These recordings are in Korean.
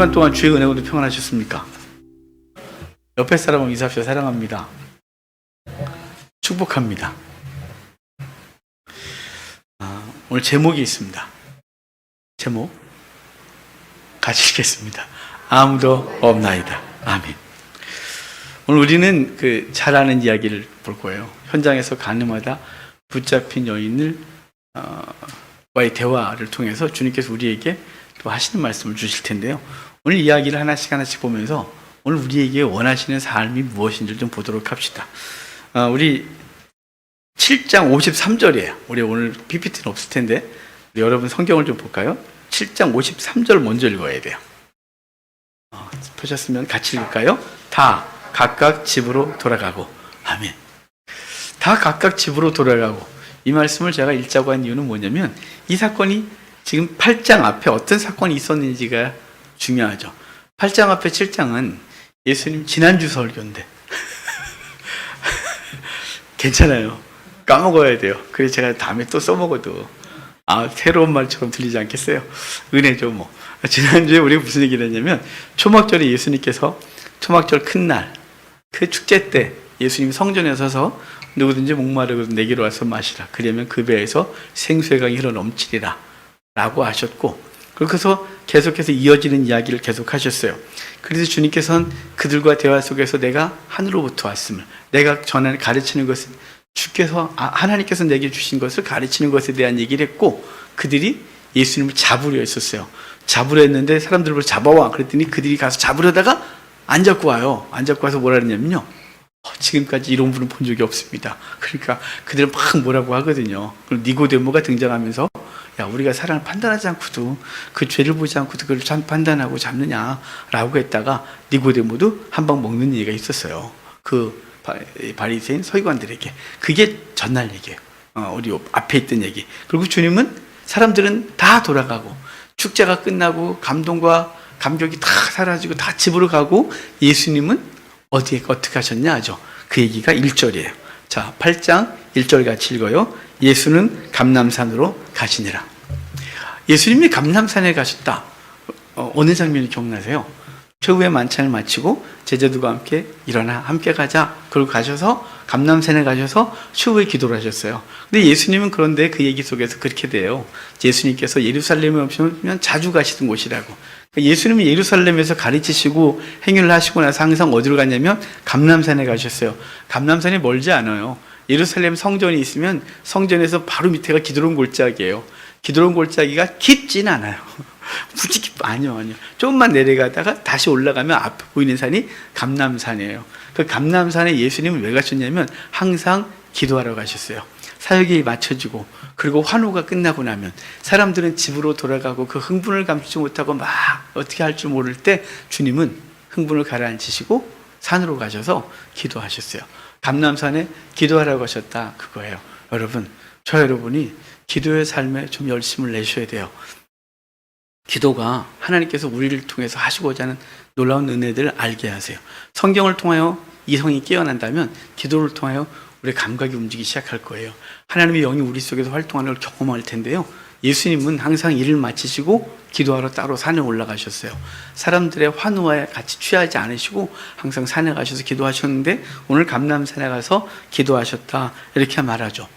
주간 동안 주의 은혜로 평안하셨습니까? 옆에 사람은 인사합시다. 사랑합니다. 축복합니다. 오늘 제목이 있습니다. 제목 같이 읽겠습니다. 아무도 없나이다. 아멘. 오늘 우리는 잘 아는 이야기를 볼 거예요. 현장에서 가늠하다 붙잡힌 여인을 와의 대화를 통해서 주님께서 우리에게 또 하시는 말씀을 주실 텐데요. 오늘 이야기를 하나씩 보면서 오늘 우리에게 원하시는 삶이 무엇인지를 좀 보도록 합시다. 우리 7장 53절이에요. 우리 오늘 PPT는 없을 텐데 우리 여러분 성경을 좀 볼까요? 7장 53절 먼저 읽어야 돼요. 펴셨으면 같이 읽을까요? 다 각각 집으로 돌아가고. 아멘. 다 각각 집으로 돌아가고. 이 말씀을 제가 읽자고 한 이유는 뭐냐면 이 사건이 지금 8장 앞에 어떤 사건이 있었는지가 중요하죠. 8장 앞에 7장은 예수님 지난주 설교인데 괜찮아요. 까먹어야 돼요. 그래서 제가 다음에 또 써먹어도 새로운 말처럼 들리지 않겠어요? 은혜죠 뭐. 지난주에 우리가 무슨 얘기를 했냐면 초막절에 예수님께서 초막절 큰 날 그 축제 때 예수님이 성전에 서서 누구든지 목마르거든 내게로 와서 마시라. 그러면 그 배에서 생수의 강이 흘러 넘치리라 라고 하셨고, 그래서 계속해서 이어지는 이야기를 계속 하셨어요. 그래서 주님께서는 그들과 대화 속에서 내가 하늘로부터 왔음을, 내가 전에 가르치는 것은 주께서 하나님께서 내게 주신 것을 가르치는 것에 대한 얘기를 했고, 그들이 예수님을 잡으려 했었어요. 잡으려 했는데 사람들을 잡아와 그랬더니 그들이 가서 잡으려다가 안 잡고 와요. 안 잡고 와서 뭐라 그러냐면요, 지금까지 이런 분은 본 적이 없습니다. 그러니까 그들은 막 뭐라고 하거든요. 그리고 니고데모가 등장하면서 야, 우리가 사람을 판단하지 않고도 그 죄를 보지 않고도 그걸 판단하고 잡느냐라고 했다가 니고데모도 한 방 먹는 얘기가 있었어요. 그 바리새인 서기관들에게. 그게 전날 얘기예요. 우리 앞에 있던 얘기. 그리고 주님은 사람들은 다 돌아가고 축제가 끝나고 감동과 감격이 다 사라지고 다 집으로 가고 예수님은 어떻게 하셨냐 하죠. 그 얘기가 1절이에요. 자, 8장 1절 같이 읽어요. 예수는 감람산으로 가시니라. 예수님이 감람산에 가셨다. 어느 장면이 기억나세요? 최후의 만찬을 마치고 제자들과 함께 일어나 함께 가자. 그리고 가셔서 감람산에 가셔서 최후의 기도를 하셨어요. 근데 예수님은 그런데 그 얘기 속에서 그렇게 돼요. 예수님께서 예루살렘에 오시면 자주 가시던 곳이라고. 예수님이 예루살렘에서 가르치시고 행위를 하시고 나서 항상 어디로 갔냐면 감람산에 가셨어요. 감람산이 멀지 않아요. 예루살렘 성전이 있으면 성전에서 바로 밑에가 기드론 골짜기예요. 기드론 골짜기가 깊진 않아요. 굳이 아니요. 조금만 내려가다가 다시 올라가면 앞에 보이는 산이 감람산이에요. 그 감람산에 예수님은 왜 가셨냐면 항상 기도하러 가셨어요. 사역이 맞춰지고 그리고 환호가 끝나고 나면 사람들은 집으로 돌아가고 그 흥분을 감추지 못하고 막 어떻게 할 줄 모를 때 주님은 흥분을 가라앉히시고 산으로 가셔서 기도하셨어요. 감람산에 기도하러 가셨다, 그거예요. 여러분, 저 여러분이 기도의 삶에 좀 열심을 내셔야 돼요. 기도가 하나님께서 우리를 통해서 하시고자 하는 놀라운 은혜들을 알게 하세요. 성경을 통하여 이성이 깨어난다면 기도를 통하여 우리의 감각이 움직이기 시작할 거예요. 하나님의 영이 우리 속에서 활동하는 걸 경험할 텐데요. 예수님은 항상 일을 마치시고 기도하러 따로 산에 올라가셨어요. 사람들의 환호에 같이 취하지 않으시고 항상 산에 가셔서 기도하셨는데 오늘 감람산에 가서 기도하셨다, 이렇게 말하죠.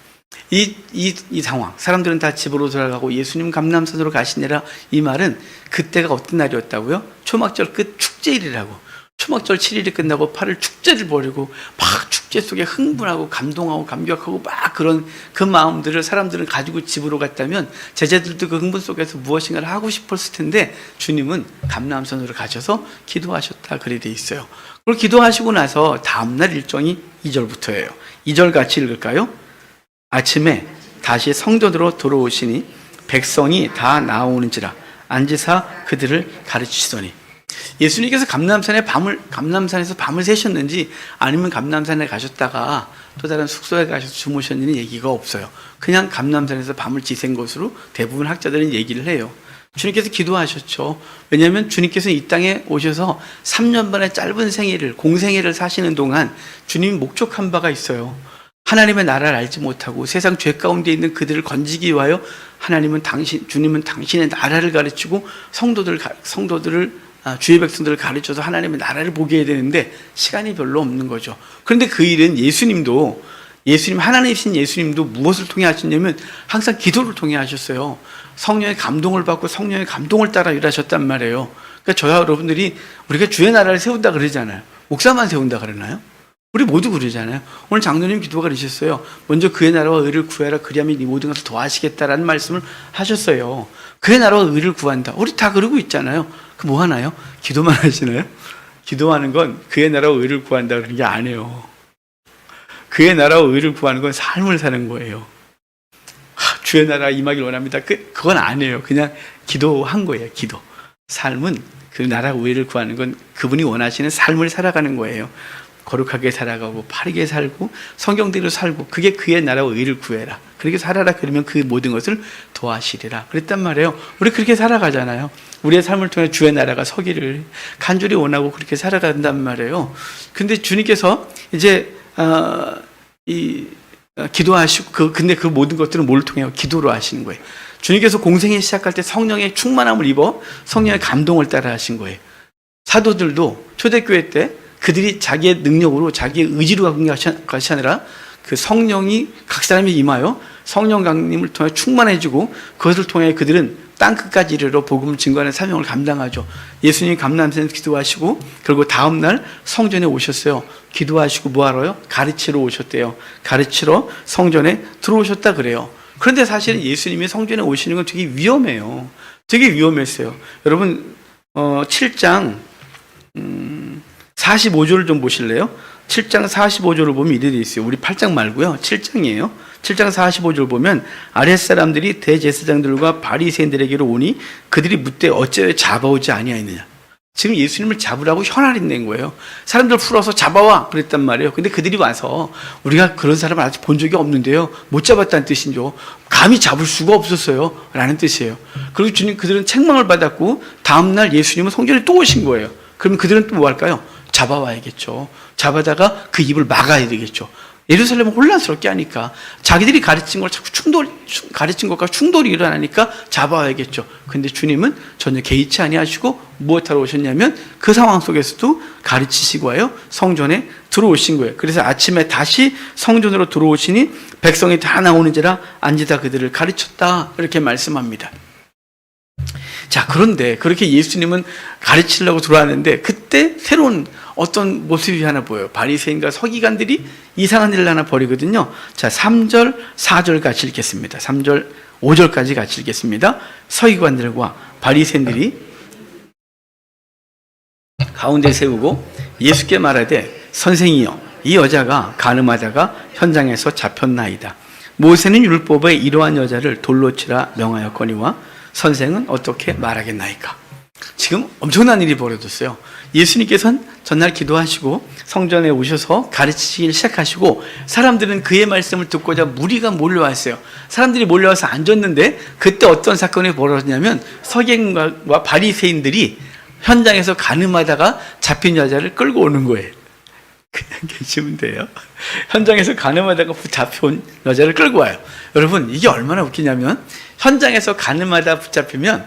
이 상황, 사람들은 다 집으로 돌아가고 예수님 감람산으로 가시니라, 이 말은 그때가 어떤 날이었다고요? 초막절 끝 축제일이라고. 초막절 7일이 끝나고 8일 축제를 벌이고 막 축제 속에 흥분하고 감동하고 감격하고 막 그런 그 마음들을 사람들은 가지고 집으로 갔다면 제자들도 그 흥분 속에서 무엇인가를 하고 싶었을 텐데 주님은 감람산으로 가셔서 기도하셨다, 그래 돼 있어요. 그걸 기도하시고 나서 다음날 일정이 2절부터예요. 2절 같이 읽을까요? 아침에 다시 성전으로 돌아오시니 백성이 다 나오는지라 앉으사 그들을 가르치시더니. 예수님께서 감람산에서 밤을 새셨는지 아니면 감람산에 가셨다가 또 다른 숙소에 가셔서 주무셨는지 얘기가 없어요. 그냥 감람산에서 밤을 지샌 것으로 대부분 학자들은 얘기를 해요. 주님께서 기도하셨죠. 왜냐하면 주님께서는 이 땅에 오셔서 3년 반의 짧은 생애를, 공생애를 사시는 동안 주님이 목적한 바가 있어요. 하나님의 나라를 알지 못하고 세상 죄 가운데 있는 그들을 건지기 위하여 주님은 당신의 나라를 가르치고 성도들을 주의 백성들을 가르쳐서 하나님의 나라를 보게 해야 되는데 시간이 별로 없는 거죠. 그런데 그 일은 하나님이신 예수님도 무엇을 통해 하셨냐면 항상 기도를 통해 하셨어요. 성령의 감동을 받고 성령의 감동을 따라 일하셨단 말이에요. 그러니까 저와 여러분들이 우리가 주의 나라를 세운다 그러잖아요. 목사만 세운다 그러나요? 우리 모두 그러잖아요. 오늘 장로님 기도가 그러셨어요. 먼저 그의 나라와 의를 구하라 그리하면 이 모든 것을 더하시겠다라는 말씀을 하셨어요. 그의 나라와 의를 구한다. 우리 다 그러고 있잖아요. 그 뭐 하나요? 기도만 하시나요? 기도하는 건 그의 나라와 의를 구한다 그러는 게 아니에요. 그의 나라와 의를 구하는 건 삶을 사는 거예요. 주의 나라가 임하길 원합니다. 그건 아니에요. 그냥 기도한 거예요. 기도. 삶은 그 나라와 의를 구하는 건 그분이 원하시는 삶을 살아가는 거예요. 거룩하게 살아가고 바르게 살고 성경대로 살고 그게 그의 나라와 의를 구해라. 그렇게 살아라. 그러면 그 모든 것을 도와시리라. 그랬단 말이에요. 우리 그렇게 살아가잖아요. 우리의 삶을 통해 주의 나라가 서기를 간절히 원하고 그렇게 살아간단 말이에요. 근데 주님께서 이제 기도하시고 근데 그 모든 것들은 뭘 통해요? 기도로 하시는 거예요. 주님께서 공생에 시작할 때 성령의 충만함을 입어 성령의 감동을 따라 하신 거예요. 사도들도 초대교회 때 그들이 자기의 능력으로 자기의 의지로 간 것이 아니라 그 성령이 각 사람이 임하여 성령 강림을 통해 충만해지고 그것을 통해 그들은 땅끝까지 이르러 복음을 증거하는 사명을 감당하죠. 예수님이 감람산에서 기도하시고 그리고 다음날 성전에 오셨어요. 기도하시고 뭐하러요? 가르치러 오셨대요. 가르치러 성전에 들어오셨다 그래요. 그런데 사실은 예수님이 성전에 오시는 건 되게 위험해요. 되게 위험했어요. 여러분 7장 45절을 좀 보실래요? 7장 45절을 보면 이래 돼 있어요. 우리 8장 말고요. 7장이에요. 7장 45절 보면 아랫사람들이 대제사장들과 바리새인들에게로 오니 그들이 묻되 어찌하여 잡아오지 아니하였느냐. 지금 예수님을 잡으라고 현알이 낸 거예요. 사람들 풀어서 잡아와 그랬단 말이에요. 근데 그들이 와서 우리가 그런 사람을 아직 본 적이 없는데요. 못 잡았다는 뜻이죠. 감히 잡을 수가 없었어요. 라는 뜻이에요. 그리고 주님 그들은 책망을 받았고 다음날 예수님은 성전에 또 오신 거예요. 그럼 그들은 또 뭐 할까요? 잡아와야겠죠. 잡아다가 그 입을 막아야 되겠죠. 예루살렘은 혼란스럽게 하니까 자기들이 가르친 걸 자꾸 가르친 것과 충돌이 일어나니까 잡아와야겠죠. 근데 주님은 전혀 개의치 아니하시고 무엇하러 오셨냐면 그 상황 속에서도 가르치시고 와요. 성전에 들어오신 거예요. 그래서 아침에 다시 성전으로 들어오시니 백성이 다 나오는지라 앉으다 그들을 가르쳤다. 이렇게 말씀합니다. 자, 그런데 그렇게 예수님은 가르치려고 들어왔는데 그때 새로운 어떤 모습이 하나 보여요. 바리새인과 서기관들이 이상한 일을 하나 벌이거든요. 자, 3절, 4절 같이 읽겠습니다. 3절, 5절까지 같이 읽겠습니다. 서기관들과 바리새인들이 가운데 세우고 예수께 말하되 선생이여 이 여자가 간음하다가 현장에서 잡혔나이다. 모세는 율법에 이러한 여자를 돌로 치라 명하였거니와 선생은 어떻게 말하겠나이까. 지금 엄청난 일이 벌어졌어요. 예수님께서는 전날 기도하시고 성전에 오셔서 가르치기 시작하시고 사람들은 그의 말씀을 듣고자 무리가 몰려왔어요. 사람들이 몰려와서 앉았는데 그때 어떤 사건이 벌어졌냐면 서기관과 바리새인들이 현장에서 간음하다가 잡힌 여자를 끌고 오는 거예요. 그냥 계시면 돼요. 현장에서 간음하다가 잡혀온 여자를 끌고 와요. 여러분 이게 얼마나 웃기냐면 현장에서 간음하다 붙잡히면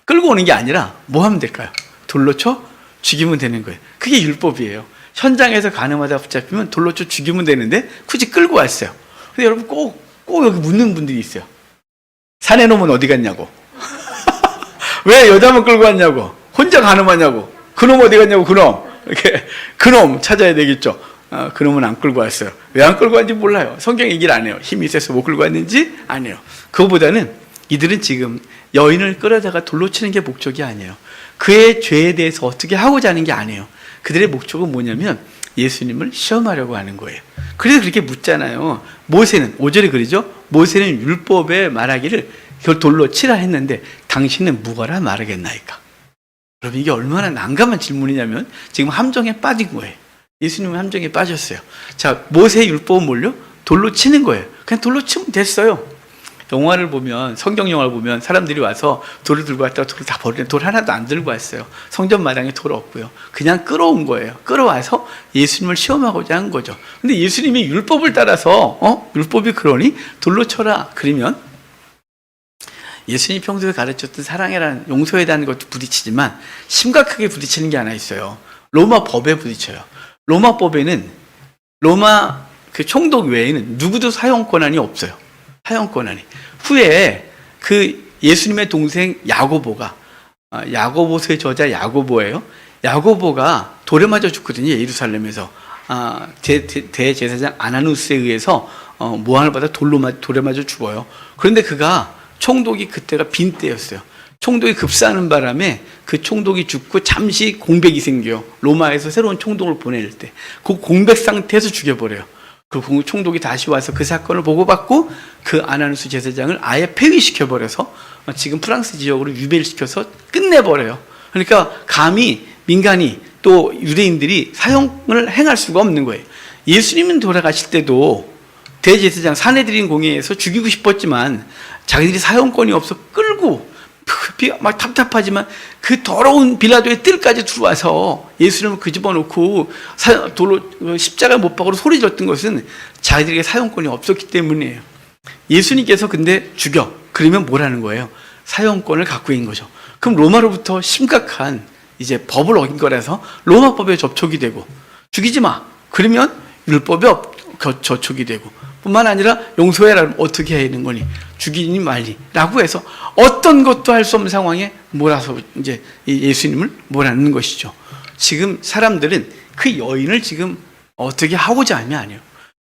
끌고 오는 게 아니라 뭐 하면 될까요? 돌로 쳐 죽이면 되는 거예요. 그게 율법이에요. 현장에서 간음하다 붙잡히면 돌로 쳐 죽이면 되는데 굳이 끌고 왔어요. 근데 여러분 꼭 여기 묻는 분들이 있어요. 산에 놈은 어디 갔냐고. 왜 여자만 끌고 왔냐고. 혼자 간음하냐고. 그놈 어디 갔냐고. 그놈. 이렇게 그놈 찾아야 되겠죠. 그놈은 안 끌고 왔어요. 왜 안 끌고 왔는지 몰라요. 성경 얘기를 안 해요. 힘이 있어서 못 끌고 왔는지 안 해요. 그거보다는 이들은 지금 여인을 끌어다가 돌로 치는 게 목적이 아니에요. 그의 죄에 대해서 어떻게 하고자 하는 게 아니에요. 그들의 목적은 뭐냐면 예수님을 시험하려고 하는 거예요. 그래서 그렇게 묻잖아요. 모세는 5절에 그러죠. 모세는 율법에 말하기를 그걸 돌로 치라 했는데 당신은 무거라 말하겠나이까. 여러분 이게 얼마나 난감한 질문이냐면 지금 함정에 빠진 거예요. 예수님은 함정에 빠졌어요. 자, 모세의 율법은 뭘요? 돌로 치는 거예요. 그냥 돌로 치면 됐어요. 영화를 보면, 성경 영화를 보면 사람들이 와서 돌을 들고 왔다가 돌을 다 버리는, 돌 하나도 안 들고 왔어요. 성전 마당에 돌 없고요. 그냥 끌어온 거예요. 끌어와서 예수님을 시험하고자 한 거죠. 근데 예수님이 율법을 따라서 율법이 그러니 돌로 쳐라 그러면 예수님이 평소에 가르쳤던 사랑이라는 용서에 대한 것도 부딪히지만 심각하게 부딪히는 게 하나 있어요. 로마 법에 부딪혀요. 로마 법에는 로마 그 총독 외에는 누구도 사형 권한이 없어요. 사형 권한이. 후에 그 예수님의 동생 야고보가 야고보서의 저자 야고보예요. 야고보가 돌에 맞아 죽거든요. 예루살렘에서 대제사장 아나누스에 의해서 모함을 받아 돌에 맞아 죽어요. 그런데 그가 총독이 그때가 빈 때였어요. 총독이 급사하는 바람에 그 총독이 죽고 잠시 공백이 생겨요. 로마에서 새로운 총독을 보낼 때 그 공백 상태에서 죽여버려요. 그 총독이 다시 와서 그 사건을 보고받고 그 아나누스 제사장을 아예 폐위시켜버려서 지금 프랑스 지역으로 유배를 시켜서 끝내버려요. 그러니까 감히 민간이 또 유대인들이 사형을 행할 수가 없는 거예요. 예수님은 돌아가실 때도 대제사장 사내들인 공회에서 죽이고 싶었지만 자기들이 사형권이 없어 끌고 막 답답하지만 그 더러운 빌라도의 뜰까지 들어와서 예수님을 끄집어놓고 돌로 십자가 못 박으로 소리 질렀던 것은 자기들에게 사형권이 없었기 때문이에요. 예수님께서 근데 죽여. 그러면 뭐라는 거예요? 사형권을 갖고 있는 거죠. 그럼 로마로부터 심각한 이제 법을 어긴 거라서 로마법에 접촉이 되고 죽이지 마. 그러면 율법에 저촉이 되고 뿐만 아니라 용서해라. 어떻게 해야 되는 거니? 죽이니 말리라고 해서 어떤 것도 할 수 없는 상황에 몰아서 이제 예수님을 몰아넣는 것이죠. 지금 사람들은 그 여인을 지금 어떻게 하고자 하면 아니에요.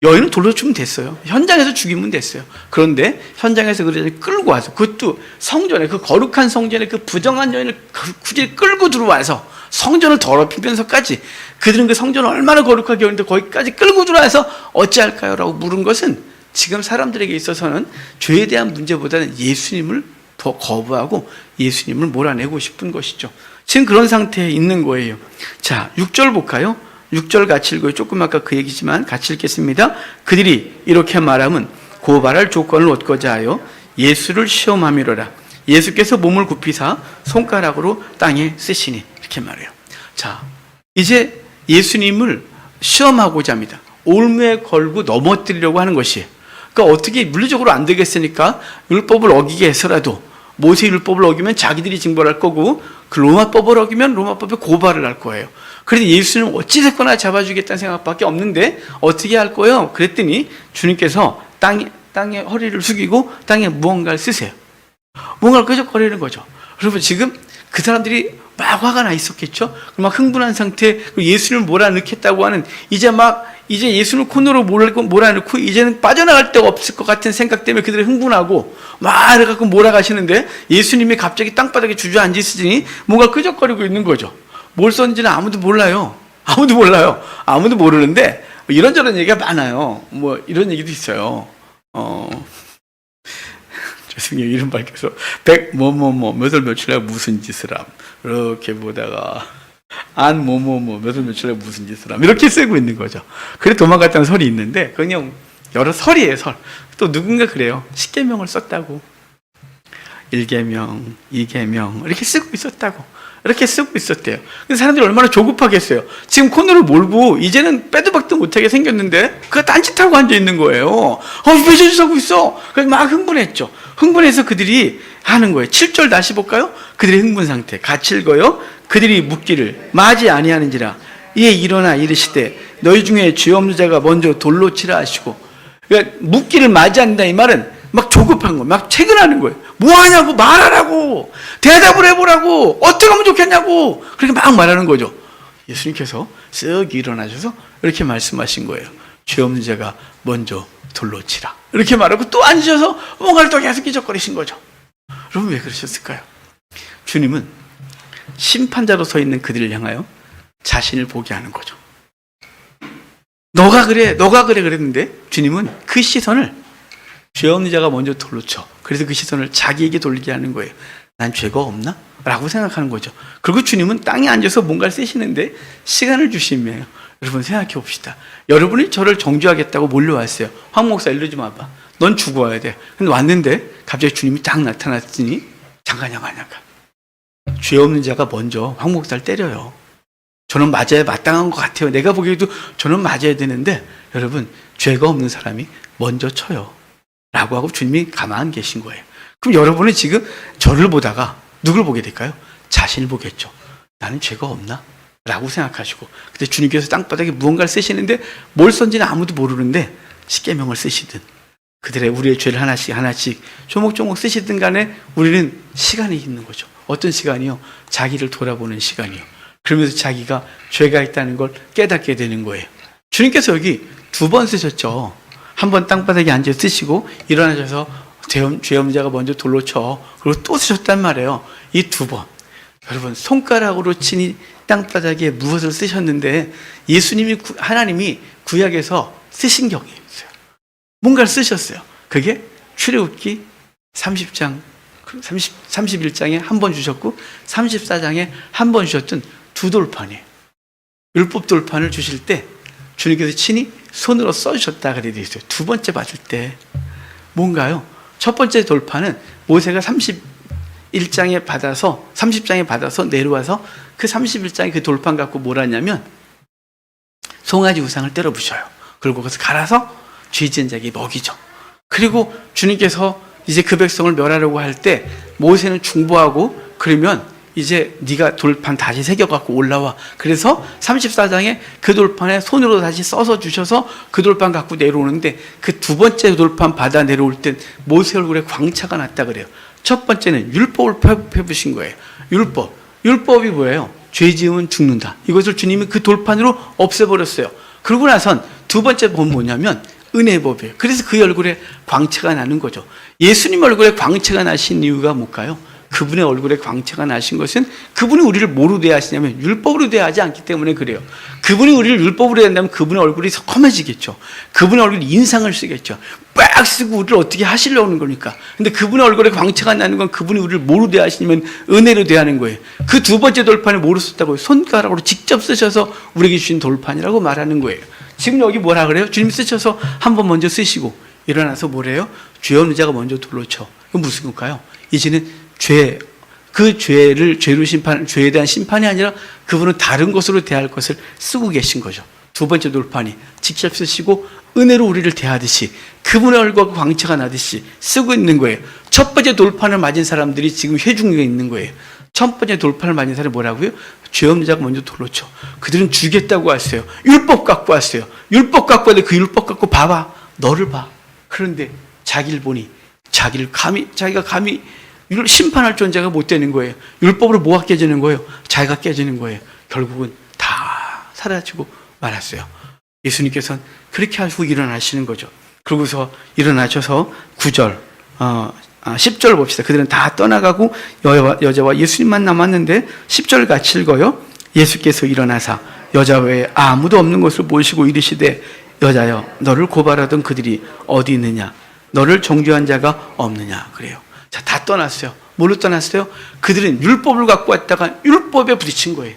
여인은 돌로 주면 됐어요. 현장에서 죽이면 됐어요. 그런데 현장에서 그 여인을 끌고 와서 그것도 성전에 그 거룩한 성전에 그 부정한 여인을 굳이 끌고 들어와서 성전을 더럽히면서까지 그들은 그 성전을 얼마나 거룩하게 했는데 거기까지 끌고 들어와서 어찌할까요? 라고 물은 것은 지금 사람들에게 있어서는 죄에 대한 문제보다는 예수님을 더 거부하고 예수님을 몰아내고 싶은 것이죠. 지금 그런 상태에 있는 거예요. 자, 6절 볼까요? 6절 같이 읽어요. 조금 아까 그 얘기지만 같이 읽겠습니다. 그들이 이렇게 말하면 고발할 조건을 얻고자 하여 예수를 시험함이로라. 예수께서 몸을 굽히사 손가락으로 땅에 쓰시니 이렇게 말해요. 자, 이제 예수님을 시험하고자 합니다. 올무에 걸고 넘어뜨리려고 하는 것이에요. 그러니까 어떻게 물리적으로 안 되겠으니까 율법을 어기게 해서라도 모세 율법을 어기면 자기들이 징벌할 거고 그 로마법을 어기면 로마법에 고발을 할 거예요. 그래서 예수는 어찌됐거나 잡아주겠다는 생각밖에 없는데 어떻게 할 거예요? 그랬더니 주님께서 땅에 허리를 숙이고 땅에 무언가를 쓰세요. 뭔가를 끄적거리는 거죠. 여러분 지금 그 사람들이 막 화가 나 있었겠죠? 막 흥분한 상태, 예수님을 몰아넣겠다고 하는 이제 예수를 코너로 몰아넣고 이제는 빠져나갈 데가 없을 것 같은 생각 때문에 그들이 흥분하고 막 이래갖고 몰아가시는데 예수님이 갑자기 땅바닥에 주저앉으시더니 뭔가 끄적거리고 있는 거죠. 뭘 썼는지는 아무도 몰라요. 아무도 모르는데 이런저런 얘기가 많아요. 뭐 이런 얘기도 있어요. 죄송해요. 이름 밝혀서 몇 월 며칠 날 무슨 짓을 함. 이렇게 보다가 몇 월 며칠 날 무슨 짓을 함. 이렇게 쓰고 있는 거죠. 그래 도망갔다는 설이 있는데 그냥 여러 설이에요. 설. 또 누군가 그래요. 10계명을 썼다고. 1계명, 2계명 이렇게 쓰고 있었다고. 이렇게 쓰고 있었대요. 그래서 사람들이 얼마나 조급하겠어요. 지금 코너를 몰고 이제는 빼도 박도 못하게 생겼는데 그가 딴짓하고 앉아있는 거예요. 왜 저짓하고 있어? 그래서 막 흥분했죠. 흥분해서 그들이 하는 거예요. 7절 다시 볼까요? 그들의 흥분 상태 같이 읽어요. 그들이 묻기를 맞이 아니하는지라 이에 일어나 이르시되 너희 중에 죄 없는 자가 먼저 돌로 치라 하시고. 그러니까 묻기를 맞이 않는다 이 말은 막 조급한 거예요. 막 체근하는 거예요. 뭐 하냐고 말하라고 대답을 해보라고 어떻게 하면 좋겠냐고 그렇게 막 말하는 거죠. 예수님께서 쓱 일어나셔서 이렇게 말씀하신 거예요. 죄 없는 자가 먼저 돌로 치라 이렇게 말하고 또 앉으셔서 뭔가를 또 계속 끼적거리신 거죠. 여러분 왜 그러셨을까요? 주님은 심판자로 서 있는 그들을 향하여 자신을 보게 하는 거죠. 너가 그래 그랬는데 주님은 그 시선을 죄 없는 자가 먼저 돌로 쳐. 그래서 그 시선을 자기에게 돌리게 하는 거예요. 난 죄가 없나? 라고 생각하는 거죠. 그리고 주님은 땅에 앉아서 뭔가를 쓰시는데 시간을 주시면 여러분 생각해 봅시다. 여러분이 저를 정죄하겠다고 몰려왔어요. 황 목사 일로 좀 와봐. 넌 죽어야 돼. 근데 왔는데 갑자기 주님이 딱 나타났더니 잠깐. 죄 없는 자가 먼저 황 목사를 때려요. 저는 맞아야 마땅한 것 같아요. 내가 보기에도 저는 맞아야 되는데 여러분 죄가 없는 사람이 먼저 쳐요. 라고 하고 주님이 가만 계신 거예요. 그럼 여러분은 지금 저를 보다가 누굴 보게 될까요? 자신을 보겠죠. 나는 죄가 없나? 라고 생각하시고, 근데 주님께서 땅바닥에 무언가를 쓰시는데 뭘 썼는지는 아무도 모르는데 십계명을 쓰시든 그들의 우리의 죄를 하나씩 하나씩 조목조목 쓰시든 간에 우리는 시간이 있는 거죠. 어떤 시간이요? 자기를 돌아보는 시간이요. 그러면서 자기가 죄가 있다는 걸 깨닫게 되는 거예요. 주님께서 여기 2번 쓰셨죠. 한 번 땅바닥에 앉아 쓰시고 일어나셔서 죄 없는 자가 먼저 돌로 쳐. 그리고 또 쓰셨단 말이에요. 이 2번. 여러분, 손가락으로 치니 땅바닥에 무엇을 쓰셨는데 예수님이 하나님이 구약에서 쓰신 경이 있어요. 뭔가를 쓰셨어요. 그게 출애굽기 31장에 한 번 주셨고 34장에 한 번 주셨던 2돌판이에요. 율법 돌판을 주실 때 주님께서 친히 손으로 써주셨다 그래 되어 있어요. 2번째 받을 때 뭔가요? 첫 번째 돌판은 모세가 30장에 받아서 내려와서 그 31장의 그 돌판 갖고 뭘 하냐면 송아지 우상을 때려 부셔요. 그리고 그것을 갈아서 죄 지은 자에게 먹이죠. 그리고 주님께서 이제 그 백성을 멸하려고 할 때 모세는 중보하고 그러면 이제 네가 돌판 다시 새겨갖고 올라와. 그래서 34장에 그 돌판에 손으로 다시 써서 주셔서 그 돌판 갖고 내려오는데 그 2번째 돌판 받아 내려올 땐 모세 얼굴에 광채가 났다 그래요. 첫 번째는 율법을 펴부신 거예요. 율법이 뭐예요? 죄 지으면 죽는다. 이것을 주님이 그 돌판으로 없애버렸어요. 그러고 나선 2번째 법은 뭐냐면 은혜의 법이에요. 그래서 그 얼굴에 광채가 나는 거죠. 예수님 얼굴에 광채가 나신 이유가 뭘까요? 그분의 얼굴에 광채가 나신 것은 그분이 우리를 뭐로 대하시냐면 율법으로 대하지 않기 때문에 그래요. 그분이 우리를 율법으로 대한다면 그분의 얼굴이 검해지겠죠. 그분의 얼굴이 인상을 쓰겠죠. 빡 쓰고 우리를 어떻게 하시려고 하는 거니까. 근데 그분의 얼굴에 광채가 나는 건 그분이 우리를 뭐로 대하시냐면 은혜로 대하는 거예요. 그 2번째 돌판을 뭐로 썼다고요? 손가락으로 직접 쓰셔서 우리에게 주신 돌판이라고 말하는 거예요. 지금 여기 뭐라 그래요? 주님 쓰셔서 한번 먼저 쓰시고 일어나서 뭐래요? 죄 없는 자가 먼저 돌로 쳐. 이건 무슨 걸까요? 이제는 죄에 대한 심판이 아니라 그분은 다른 것으로 대할 것을 쓰고 계신 거죠. 2번째 돌판이 직접 쓰시고 은혜로 우리를 대하듯이 그분의 얼굴과 광채가 나듯이 쓰고 있는 거예요. 첫 번째 돌판을 맞은 사람들이 지금 회중에 있는 거예요. 첫 번째 돌판을 맞은 사람이 뭐라고요? 죄 없는 자가 먼저 돌로 쳐. 그들은 주겠다고 왔어요. 율법 갖고 왔어요. 율법 갖고 왔는데 그 율법 갖고 봐봐. 너를 봐. 그런데 자기를 보니 자기가 감히 심판할 존재가 못 되는 거예요. 율법으로 뭐가 깨지는 거예요? 자기가 깨지는 거예요. 결국은 다 사라지고 말았어요. 예수님께서는 그렇게 하시고 일어나시는 거죠. 그러고서 일어나셔서 9절, 10절 봅시다. 그들은 다 떠나가고 여자와 예수님만 남았는데 10절 같이 읽어요. 예수께서 일어나사 여자 외에 아무도 없는 것을 모시고 이르시되 여자여 너를 고발하던 그들이 어디 있느냐? 너를 정죄한 자가 없느냐? 그래요. 자, 다 떠났어요. 뭘로 떠났어요? 그들은 율법을 갖고 왔다가 율법에 부딪힌 거예요.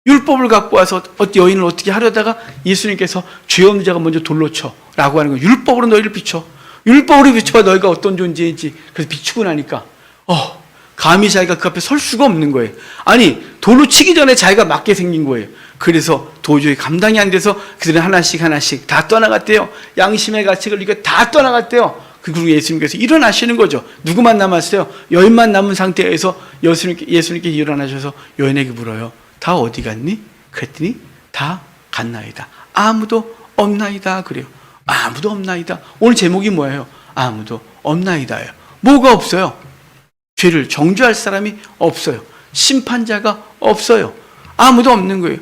율법을 갖고 와서 여인을 어떻게 하려다가 예수님께서 죄 없는 자가 먼저 돌로 쳐 라고 하는 거예요. 율법으로 너희를 비춰. 율법으로 비춰봐 너희가 어떤 존재인지. 그래서 비추고 나니까 감히 자기가 그 앞에 설 수가 없는 거예요. 아니 돌로 치기 전에 자기가 맞게 생긴 거예요. 그래서 도저히 감당이 안 돼서 그들은 하나씩 다 떠나갔대요. 양심의 가책을 이겨 다 떠나갔대요. 그리고 예수님께서 일어나시는 거죠. 누구만 남았어요? 여인만 남은 상태에서 예수님께 일어나셔서 여인에게 물어요. 다 어디 갔니? 그랬더니 다 갔나이다. 아무도 없나이다. 그래요. 아무도 없나이다. 오늘 제목이 뭐예요? 아무도 없나이다예요. 뭐가 없어요? 죄를 정죄할 사람이 없어요. 심판자가 없어요. 아무도 없는 거예요.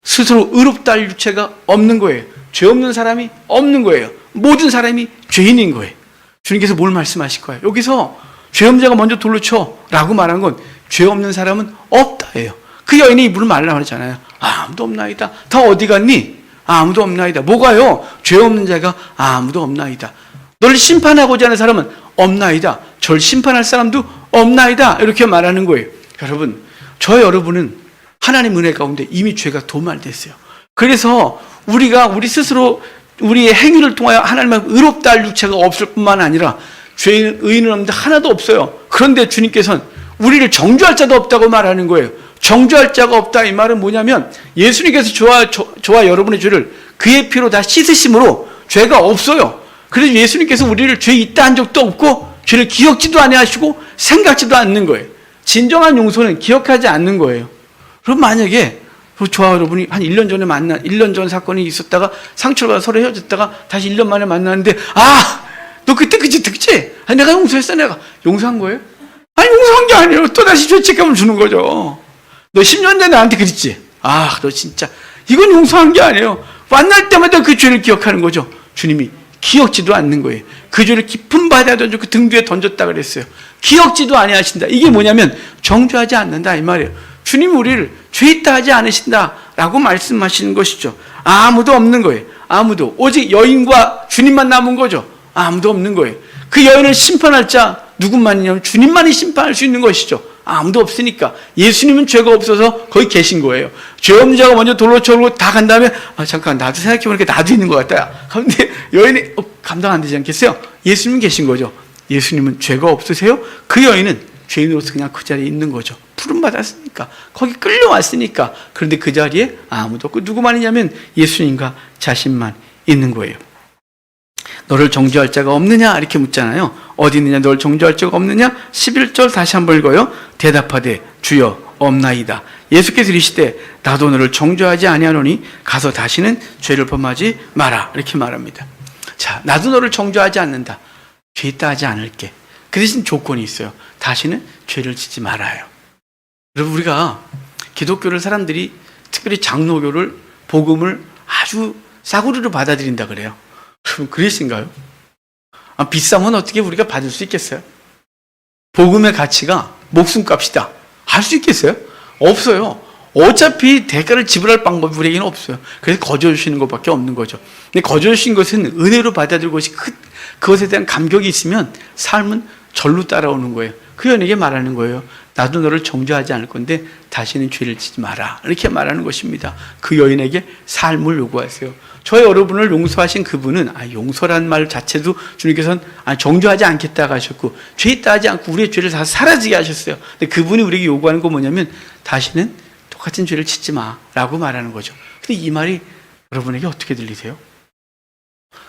스스로 의롭다 할 유체가 없는 거예요. 죄 없는 사람이 없는 거예요. 모든 사람이 죄인인 거예요. 주님께서 뭘 말씀하실 거예요? 여기서 죄 없는 자가 먼저 돌로 쳐 라고 말한 건 죄 없는 사람은 없다예요. 그 여인이 입으로 말라고 그러잖아요. 아무도 없나이다. 다 어디 갔니? 아무도 없나이다. 뭐가요? 죄 없는 자가 아무도 없나이다. 너를 심판하고자 하는 사람은 없나이다. 절 심판할 사람도 없나이다. 이렇게 말하는 거예요. 여러분, 여러분은 하나님 은혜 가운데 이미 죄가 도말됐어요. 그래서 우리 스스로 우리의 행위를 통하여 하나님의 의롭다 할 육체가 없을 뿐만 아니라 의인은 없는데 하나도 없어요. 그런데 주님께서는 우리를 정죄할 자도 없다고 말하는 거예요. 정죄할 자가 없다 이 말은 뭐냐면 예수님께서 저와 여러분의 죄를 그의 피로 다 씻으심으로 죄가 없어요. 그래서 예수님께서 우리를 죄 있다 한 적도 없고 죄를 기억지도 아니하시고 생각지도 않는 거예요. 진정한 용서는 기억하지 않는 거예요. 그럼 만약에 저와 여러분이 한 1년 전에 1년 전 사건이 있었다가 상처를 받아 서로 헤어졌다가 다시 1년 만에 만났는데, 너 그때 그 짓 했지? 내가 용서했어. 내가 용서한 거예요? 아니, 용서한 게 아니에요. 또다시 죄책감을 주는 거죠. 너 10년 전에 나한테 그랬지? 너 진짜. 이건 용서한 게 아니에요. 만날 때마다 그 죄를 기억하는 거죠. 주님이 기억지도 않는 거예요. 그 죄를 깊은 바다에 던져 그 등 뒤에 던졌다 그랬어요. 기억지도 아니하신다. 이게 뭐냐면 정죄하지 않는다 이 말이에요. 주님이 우리를 죄 있다 하지 않으신다라고 말씀하시는 것이죠. 아무도 없는 거예요. 아무도. 오직 여인과 주님만 남은 거죠. 아무도 없는 거예요. 그 여인을 심판할 자 누구만이냐면 주님만이 심판할 수 있는 것이죠. 아무도 없으니까. 예수님은 죄가 없어서 거기 계신 거예요. 죄 없는 자가 먼저 돌로 쳐오고 다 간 다음에 잠깐 나도 생각해보니까 나도 있는 것 같다. 그런데 여인이 감당 안 되지 않겠어요? 예수님은 계신 거죠. 예수님은 죄가 없으세요? 그 여인은 죄인으로서 그냥 그 자리에 있는 거죠. 부름받았으니까. 거기 끌려왔으니까. 그런데 그 자리에 아무도 없고 누구만이냐면 예수님과 자신만 있는 거예요. 너를 정죄할 자가 없느냐? 이렇게 묻잖아요. 어디 있느냐? 너를 정죄할 자가 없느냐? 11절 다시 한번 읽어요. 대답하되 주여 없나이다. 예수께서 이르시되 나도 너를 정죄하지 아니하노니 가서 다시는 죄를 범하지 마라. 이렇게 말합니다. 자, 나도 너를 정죄하지 않는다. 죄 있다 하지 않을게. 그 대신 조건이 있어요. 다시는 죄를 짓지 말아요. 여러분, 우리가 기독교를 사람들이 특별히 장로교를 복음을 아주 싸구려로 받아들인다 그래요. 여러분, 그러신가요? 비싸면 어떻게 우리가 받을 수 있겠어요? 복음의 가치가 목숨값이다. 할 수 있겠어요? 없어요. 어차피 대가를 지불할 방법이 우리에게는 없어요. 그래서 거저 주시는 것밖에 없는 거죠. 근데 거저 주신 것은 은혜로 받아들일 것이 그것에 대한 감격이 있으면 삶은 절로 따라오는 거예요. 그 여인에게 말하는 거예요. 나도 너를 정죄하지 않을 건데 다시는 죄를 짓지 마라. 이렇게 말하는 것입니다. 그 여인에게 삶을 요구하세요. 저 여러분을 용서하신 그분은 용서란 말 자체도 주님께서는 정죄하지 않겠다고 하셨고 죄 있다 하지 않고 우리의 죄를 다 사라지게 하셨어요. 근데 그분이 우리에게 요구하는 건 뭐냐면 다시는 똑같은 죄를 짓지 마라고 말하는 거죠. 근데 이 말이 여러분에게 어떻게 들리세요?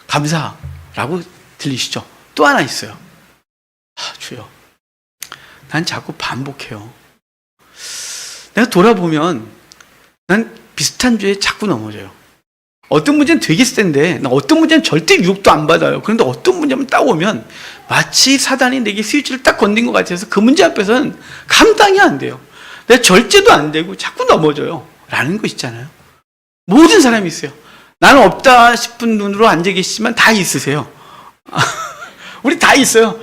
감사라고 들리시죠? 또 하나 있어요. 주여, 난 자꾸 반복해요. 내가 돌아보면 난 비슷한 죄에 자꾸 넘어져요. 어떤 문제는 되게 센데 어떤 문제는 절대 유혹도 안 받아요. 그런데 어떤 문제만 딱 오면 마치 사단이 내게 스위치를 딱 건든 것 같아서 그 문제 앞에서는 감당이 안 돼요. 내가 절제도 안 되고 자꾸 넘어져요 라는 거 있잖아요. 모든 사람이 있어요. 나는 없다 싶은 눈으로 앉아 계시지만 다 있으세요. 우리 다 있어요.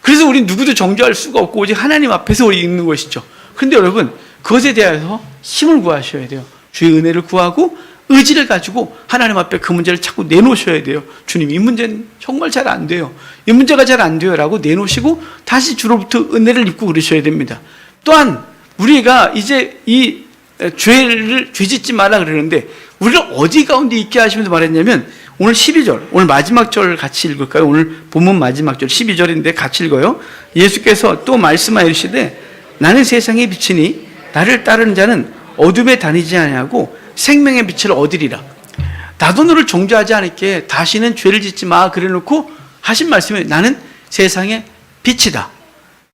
그래서 우리 누구도 정죄할 수가 없고 오직 하나님 앞에서 우리 있는 것이죠. 그런데 여러분, 그것에 대해서 힘을 구하셔야 돼요. 주의 은혜를 구하고 의지를 가지고 하나님 앞에 그 문제를 자꾸 내놓으셔야 돼요. 주님, 이 문제는 정말 잘 안 돼요. 이 문제가 잘 안 돼요 라고 내놓으시고 다시 주로부터 은혜를 입고 그러셔야 됩니다. 또한 우리가 이제 이 죄 짓지 마라 그러는데 우리를 어디 가운데 있게 하시면서 말했냐면 오늘 12절, 오늘 마지막 절 같이 읽을까요? 오늘 본문 마지막 절 12절인데 같이 읽어요. 예수께서 또 말씀하여 이르시되 나는 세상의 빛이니 나를 따르는 자는 어둠에 다니지 아니하고 생명의 빛을 얻으리라. 나도 너를 정죄하지 않을게. 다시는 죄를 짓지 마. 그래놓고 하신 말씀이 나는 세상의 빛이다.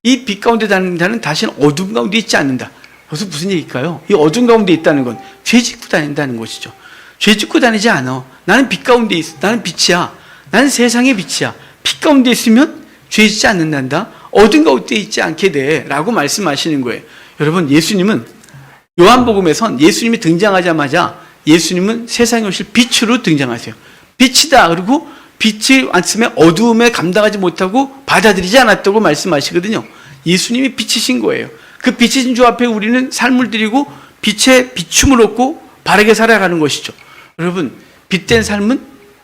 이 빛 가운데 다니는 자는 다시는 어둠 가운데 있지 않는다. 그래서 무슨 얘기일까요? 이 어둠 가운데 있다는 건 죄 짓고 다닌다는 것이죠. 죄 짓고 다니지 않아. 나는 빛 가운데 있어. 나는 빛이야. 나는 세상의 빛이야. 빛 가운데 있으면 죄 짓지 않는단다. 어둠 가운데 있지 않게 돼. 라고 말씀하시는 거예요. 여러분, 예수님은 요한복음에선 예수님이 등장하자마자 예수님은 세상에 오실 빛으로 등장하세요. 빛이다. 그리고 빛이 왔으면 어두움에 감당하지 못하고 받아들이지 않았다고 말씀하시거든요. 예수님이 빛이신 거예요. 그 빛이신 주 앞에 우리는 삶을 드리고 빛에 비춤을 얻고 바르게 살아가는 것이죠. 여러분, 빛된 삶은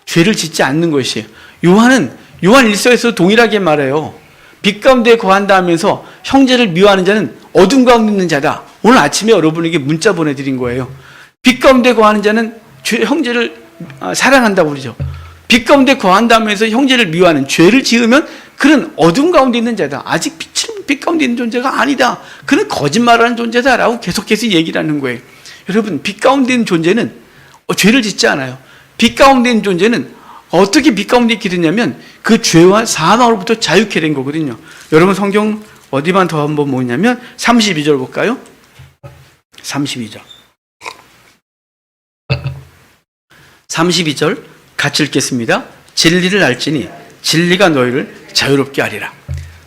죄를 짓지 않는 것이에요. 요한 1서에서 동일하게 말해요. 빛 가운데 거한다 하면서 형제를 미워하는 자는 어둠 가운데 있는 자다. 오늘 아침에 여러분에게 문자 보내드린 거예요. 빛 가운데 거하는 자는 형제를 사랑한다고 그러죠. 빛 가운데 거한다 하면서 형제를 미워하는, 죄를 지으면 그는 어둠 가운데 있는 자다. 아직 빛 가운데 있는 존재가 아니다. 그는 거짓말하는 존재다라고 계속해서 얘기를 하는 거예요. 여러분, 빛 가운데 있는 존재는 죄를 짓지 않아요. 빛 가운데 있는 존재는 어떻게 빛 가운데 있게 됐냐면 그 죄와 사망으로부터 자유케 된 거거든요. 여러분 성경 어디만 더 한번 보냐면 32절 볼까요? 32절. 32절 같이 읽겠습니다. 진리를 알지니 진리가 너희를 자유롭게 하리라.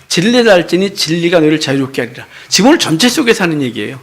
진리를 알지니 진리가 너희를 자유롭게 하리라. 지금 오늘 전체 속에서 하는 얘기예요.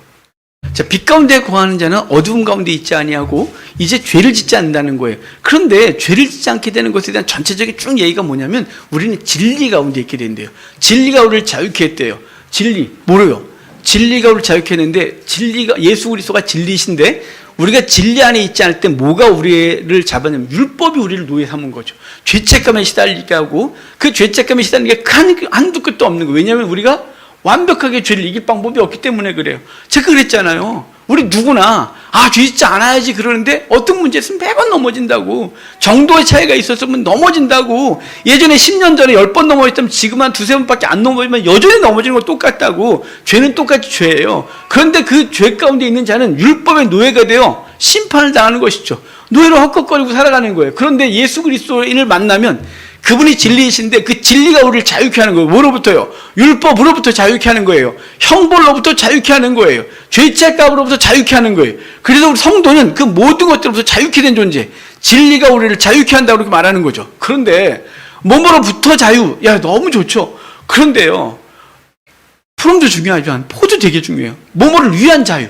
자, 빛 가운데 거하는 자는 어두운 가운데 있지 아니하고 이제 죄를 짓지 않는다는 거예요. 그런데 죄를 짓지 않게 되는 것에 대한 전체적인 쭉 얘기가 뭐냐면 우리는 진리 가운데 있게 된대요. 진리가 우리를 자유케 했대요. 진리 뭐래요? 진리가 우리를 자유케 했는데 진리가 예수 그리스도가 진리신데 우리가 진리 안에 있지 않을 때 뭐가 우리를 잡았냐면 율법이 우리를 노예 삼은 거죠. 죄책감에 시달리게 하고 그 죄책감에 시달리는 게 한두 끝도 없는 거예요. 왜냐하면 우리가 완벽하게 죄를 이길 방법이 없기 때문에 그래요. 제가 그랬잖아요. 우리 누구나 죄 짓지 않아야지 그러는데 어떤 문제 있으면 매번 넘어진다고. 정도의 차이가 있었으면 넘어진다고. 예전에 10년 전에 10번 넘어졌다면 지금 한 두세 번밖에 안 넘어지면 여전히 넘어지는 거 똑같다고. 죄는 똑같이 죄예요. 그런데 그 죄 가운데 있는 자는 율법의 노예가 되어 심판을 당하는 것이죠. 노예로 헛것거리고 살아가는 거예요. 그런데 예수 그리스도인을 만나면 그분이 진리이신데 그 진리가 우리를 자유케 하는 거예요. 뭐로부터요? 율법으로부터 자유케 하는 거예요. 형벌로부터 자유케 하는 거예요. 죄책감으로부터 자유케 하는 거예요. 그래서 우리 성도는 그 모든 것들로부터 자유케 된 존재, 진리가 우리를 자유케 한다고 그렇게 말하는 거죠. 그런데 몸으로부터 자유, 너무 좋죠. 그런데요, 프롬도 중요하지만 포도 되게 중요해요. 몸을 위한 자유,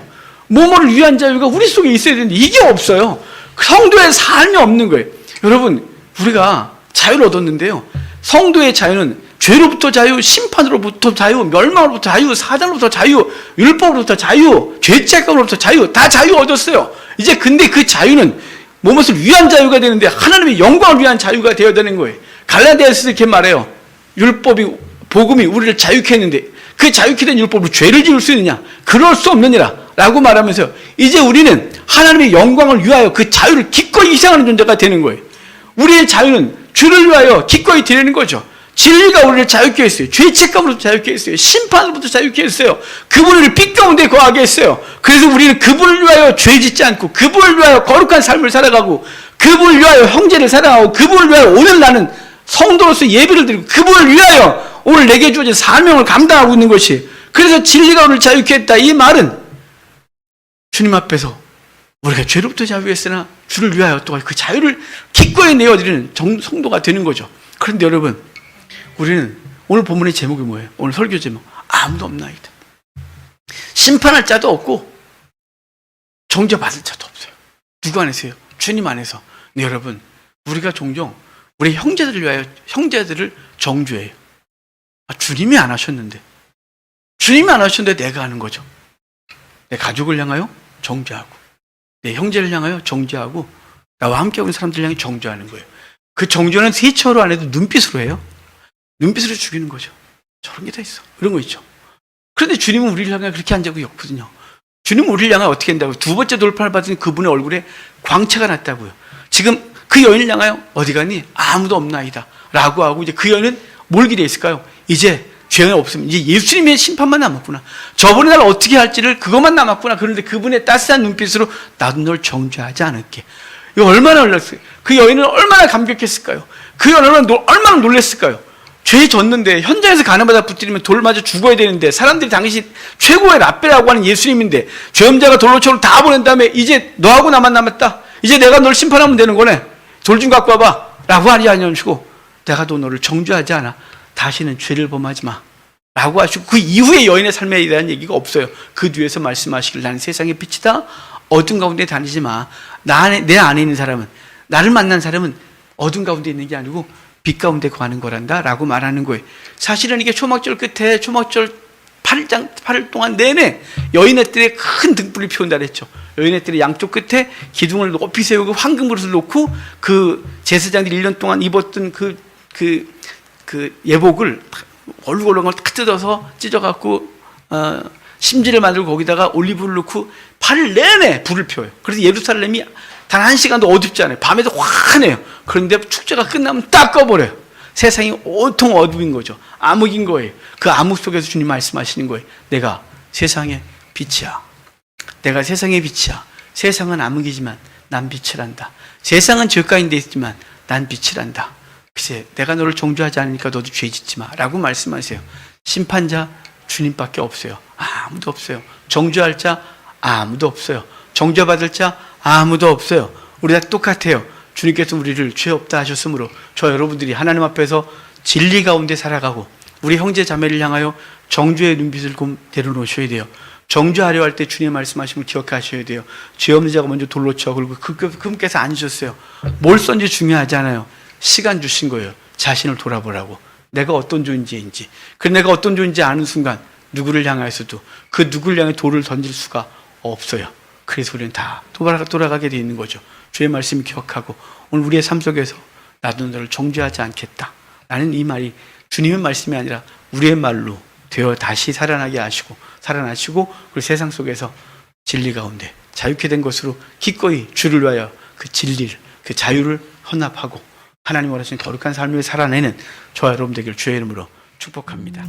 몸을 위한 자유가 우리 속에 있어야 되는데 이게 없어요. 성도의 삶이 없는 거예요. 여러분, 우리가 자유를 얻었는데요. 성도의 자유는 죄로부터 자유, 심판으로부터 자유, 멸망으로부터 자유, 사단으로부터 자유, 율법으로부터 자유, 죄책감으로부터 자유, 다 자유 얻었어요. 이제 근데 그 자유는 무엇을 위한 자유가 되는데 하나님의 영광을 위한 자유가 되어야 되는 거예요. 갈라디아서도 이렇게 말해요. 율법이, 복음이 우리를 자유케 했는데 그 자유케 된 율법으로 죄를 지을 수 있느냐? 그럴 수 없느니라 라고 말하면서 이제 우리는 하나님의 영광을 위하여 그 자유를 기꺼이 희생하는 존재가 되는 거예요. 우리의 자유는 주를 위하여 기꺼이 드리는 거죠. 진리가 우리를 자유케 했어요. 죄책감으로부터 자유케 했어요. 심판으로부터 자유케 했어요. 그분을 빛 가운데 거하게 했어요. 그래서 우리는 그분을 위하여 죄 짓지 않고 그분을 위하여 거룩한 삶을 살아가고 그분을 위하여 형제를 사랑하고 그분을 위하여 오늘 나는 성도로서 예배를 드리고 그분을 위하여 오늘 내게 주어진 사명을 감당하고 있는 것이, 그래서 진리가 우리를 자유케 했다. 이 말은 주님 앞에서 우리가 죄로부터 자유했으나 주를 위하여 또 그 자유를 기꺼이 내어드리는 성도가 되는 거죠. 그런데 여러분, 우리는 오늘 본문의 제목이 뭐예요? 오늘 설교 제목, 아무도 없나이다. 심판할 자도 없고 정죄받을 자도 없어요. 누구 안에서요? 주님 안에서. 네, 여러분, 우리가 종종 우리 형제들을 위하여 형제들을 정죄해요. 주님이 안 하셨는데, 주님이 안 하셨는데 내가 하는 거죠. 내 가족을 향하여 정죄하고 내 형제를 향하여 정죄하고 나와 함께 오는 사람들 향해 정죄하는 거예요. 그 정죄는 세처로 안 해도 눈빛으로 해요. 눈빛으로 죽이는 거죠. 저런 게 다 있어. 이런 거 있죠. 그런데 주님은 우리를 향해 그렇게 한 적이 없거든요. 주님은 우리를 향해 어떻게 한다고요? 두 번째 돌파를 받은 그분의 얼굴에 광채가 났다고요. 지금 그 여인을 향하여 어디 가니? 아무도 없나이다 라고 하고, 이제 그 여인은 뭘 기대해 있을까요? 이제 죄가 없으면 이제 예수님의 심판만 남았구나. 저번에 날 어떻게 할지를 그것만 남았구나. 그런데 그분의 따스한 눈빛으로 나도 널 정죄하지 않을게. 이거 얼마나 놀랐어요. 그 여인은 얼마나 감격했을까요? 그 여인은 얼마나 놀랐을까요? 죄 졌는데 현장에서 가늠하다 붙들리면 돌 맞아 죽어야 되는데, 사람들이 당시 최고의 라베라고 하는 예수님인데 죄음자가 돌로 쳐로 다 보낸 다음에 이제 너하고 나만 남았다. 이제 내가 널 심판하면 되는 거네. 돌 좀 갖고 와봐 라고 하지 않으시고, 내가 또 너를 정죄하지 않아. 다시는 죄를 범하지 마 라고 하시고, 그 이후에 여인의 삶에 대한 얘기가 없어요. 그 뒤에서 말씀하시길, 나는 세상의 빛이다. 어둠 가운데 다니지 마. 내 안에 있는 사람은, 나를 만난 사람은 어둠 가운데 있는 게 아니고 빛 가운데 거하는 거란다 라고 말하는 거예요. 사실은 이게 초막절 끝에, 초막절 8일 동안 내내 여인의 뜰에 큰 등불을 피운다 그랬죠. 여인의 뜰의 양쪽 끝에 기둥을 높이 세우고 황금 그릇을 놓고 그 제사장들이 1년 동안 입었던 그 예복을 얼룩얼룩한 걸 탁 뜯어서 찢어갖고 심지를 만들고 거기다가 올리브를 넣고 8일 내내 불을 피워요. 그래서 예루살렘이 단 1시간도 어둡지 않아요. 밤에도 환해요. 그런데 축제가 끝나면 딱 꺼버려요. 세상이 온통 어두운 거죠. 암흑인 거예요. 그 암흑 속에서 주님 말씀하시는 거예요. 내가 세상의 빛이야. 내가 세상의 빛이야. 세상은 암흑이지만 난 빛을 한다. 세상은 죄 가운데 있지만 난 빛이란다. 글쎄 내가 너를 정죄하지 않으니까 너도 죄 짓지 마 라고 말씀하세요. 심판자 주님밖에 없어요. 아무도 없어요. 정죄할 자 아무도 없어요. 정죄받을 자 아무도 없어요. 우리 다 똑같아요. 주님께서 우리를 죄 없다 하셨으므로 저 여러분들이 하나님 앞에서 진리 가운데 살아가고 우리 형제 자매를 향하여 정죄의 눈빛을 좀 내려놓으셔야 돼요. 정죄하려 할 때 주님 말씀하시면 기억하셔야 돼요. 죄 없는 자가 먼저 돌로 쳐. 그리고 그분께서 안 주셨어요. 뭘 썼는지 중요하지 않아요. 시간 주신 거예요. 자신을 돌아보라고. 내가 어떤 존재인지. 그 내가 어떤 존재인지 아는 순간 누구를 향하여서도 그 누구를 향해 돌을 던질 수가 없어요. 그래서 우리는 다 돌아가게 돼 있는 거죠. 주의 말씀을 기억하고 오늘 우리의 삶 속에서 나도 너를 정죄하지 않겠다. 라는 이 말이 주님의 말씀이 아니라 우리의 말로 되어 다시 살아나시고 그리고 세상 속에서 진리 가운데 자유케 된 것으로 기꺼이 주를 위하여 그 진리를 그 자유를 헌납하고 하나님 원하시는 거룩한 삶을 살아내는 저와 여러분 되기를 주의 이름으로 축복합니다.